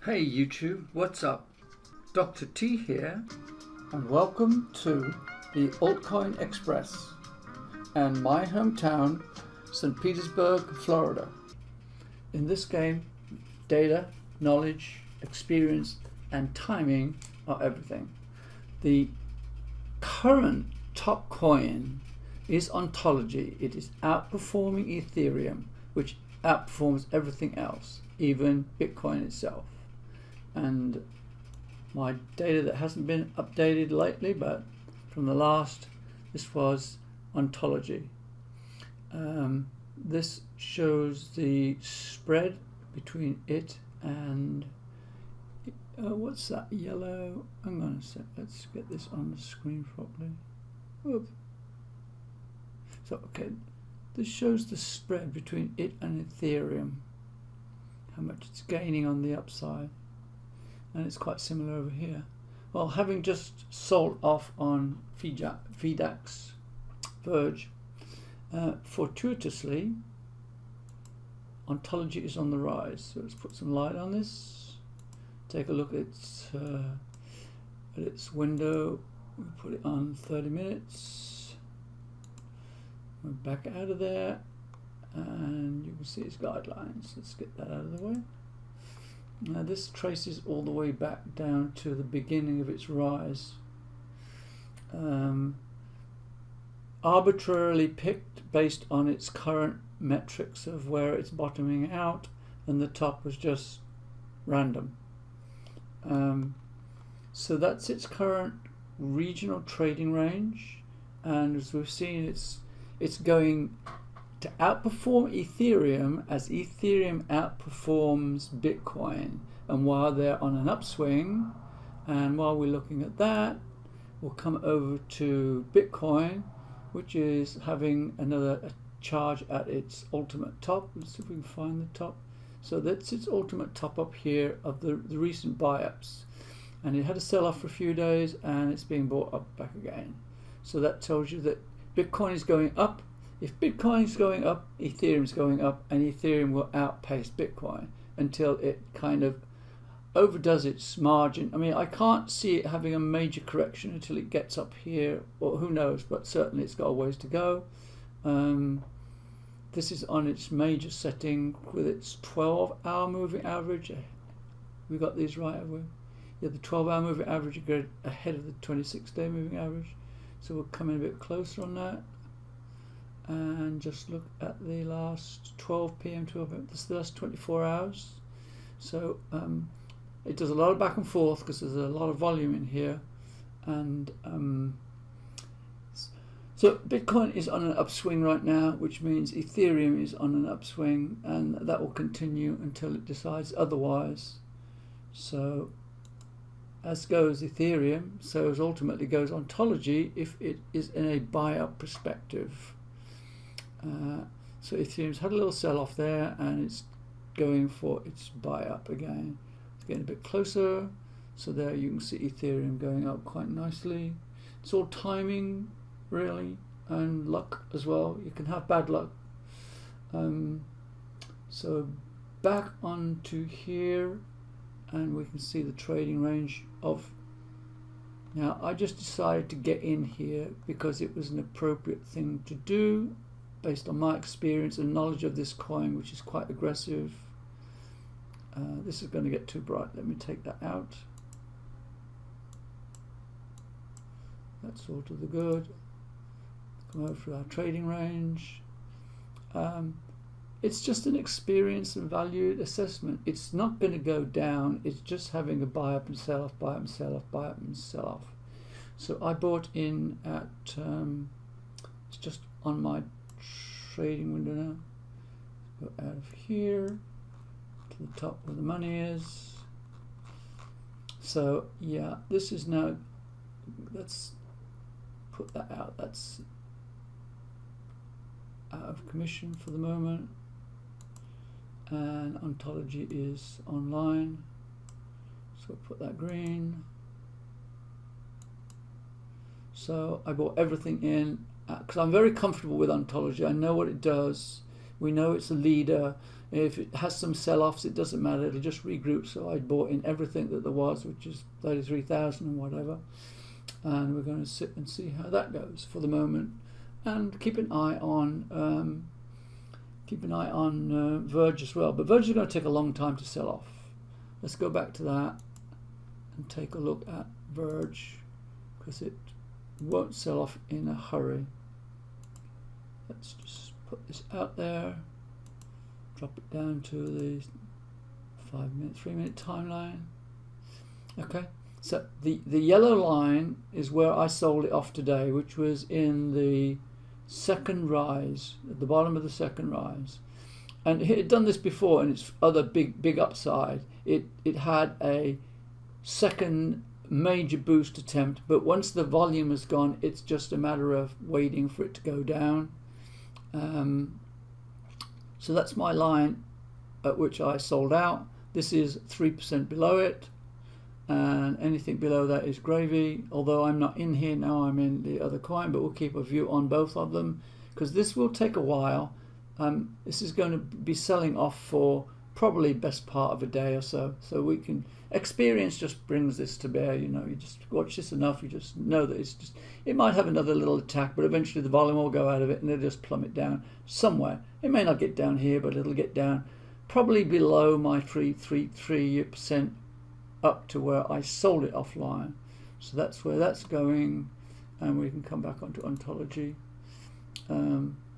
Hey YouTube, what's up? Dr. T here, and welcome to the Altcoin Express and my hometown, St. Petersburg, Florida. In this game, data, knowledge, experience, and timing are everything. The current top coin is Ontology. It is outperforming Ethereum, which outperforms everything else, even Bitcoin itself. And my data that hasn't been updated lately, but from the last, this was Ontology. This shows the spread between it and what's that yellow? Hang on a sec, let's get this on the screen properly. Oops. So okay, this shows the spread between it and Ethereum, how much it's gaining on the upside. And it's quite similar over here. Well, having just sold off on VDAX Verge, fortuitously, Ontology is on the rise. So let's put some light on this. Take a look at its window. We'll put it on 30 minutes. We're back out of there, and you can see its guidelines. Let's get that out of the way. Now this traces all the way back down to the beginning of its rise. Arbitrarily picked based on its current metrics of where it's bottoming out, and the top was just random. So that's its current regional trading range, and as we've seen, it's going to outperform Ethereum as Ethereum outperforms Bitcoin. And while they're on an upswing, and while we're looking at that, we'll come over to Bitcoin, which is having another charge at its ultimate top. Let's see if we can find the top. So that's its ultimate top up here of the recent buy-ups. And it had a sell-off for a few days, and it's being bought up back again. So that tells you that Bitcoin is going up. If Bitcoin is going up, Ethereum is going up, and Ethereum will outpace Bitcoin until it kind of overdoes its margin. I mean, I can't see it having a major correction until it gets up here, or who knows, but certainly it's got a ways to go. This is on its major setting with its 12-hour moving average. We got these right, have we? Yeah, the 12-hour moving average is ahead of the 26-day moving average. So we'll come in a bit closer on that. And just look at the last 12 p.m. This is the last 24 hours. So it does a lot of back and forth because there's a lot of volume in here. And so Bitcoin is on an upswing right now, which means Ethereum is on an upswing, and that will continue until it decides otherwise. So as goes Ethereum, so as ultimately goes Ontology if it is in a buy-up perspective. So Ethereum's had a little sell-off there, and it's going for its buy-up again. It's getting a bit closer. So there you can see Ethereum going up quite nicely. It's all timing, really, and luck as well. You can have bad luck. So back onto here, and we can see the trading range of. Now I just decided to get in here because it was an appropriate thing to do, based on my experience and knowledge of this coin, which is quite aggressive. This is going to get too bright. Let me take that out. That's all to the good. Come over to our trading range. It's just an experience and value assessment. It's not going to go down. It's just having a buy up and sell off, buy up and sell off, buy up and sell off. So I bought in at, it's just on my trading window now. Go out of here to the top where the money is. So yeah, this is now, let's put that out. That's out of commission for the moment, and Ontology is online, so put that green. So I bought everything in because I'm very comfortable with Ontology. I know what it does. We know it's a leader. If it has some sell-offs, it doesn't matter, it'll just regroup. So I bought in everything that there was, which is 33,000 and whatever, and we're going to sit and see how that goes for the moment, and keep an eye on Verge as well. But Verge is going to take a long time to sell off. Let's go back to that and take a look at Verge, because it won't sell off in a hurry. Let's just put this out there, drop it down to the 3-minute timeline. Okay, so the yellow line is where I sold it off today, which was in the second rise, at the bottom of the second rise. And it had done this before in its other big upside. It had a second major boost attempt, but once the volume has gone, it's just a matter of waiting for it to go down. So that's my line at which I sold out. This is 3% below it, and anything below that is gravy. Although I'm not in here now, I'm in the other coin, but we'll keep a view on both of them, because this will take a while. This is going to be selling off for probably best part of a day or so. So we can, experience just brings this to bear. You know, you just watch this enough, you just know that it's just, it might have another little attack, but eventually the volume will go out of it and it'll just plummet down somewhere. It may not get down here, but it'll get down probably below my 3% up to where I sold it offline. So that's where that's going, and we can come back onto Ontology,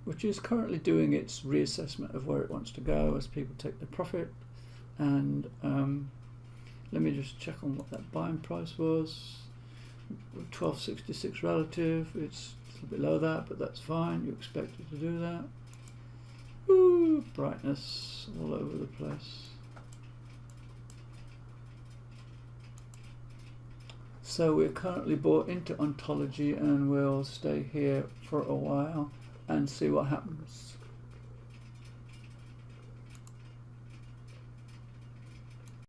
which is currently doing its reassessment of where it wants to go as people take their profit. And let me just check on what that buying price was. 1266 relative. It's a little below that, but that's fine. You expect it to do that. Ooh, brightness all over the place. So we're currently bought into Ontology, and we'll stay here for a while and see what happens.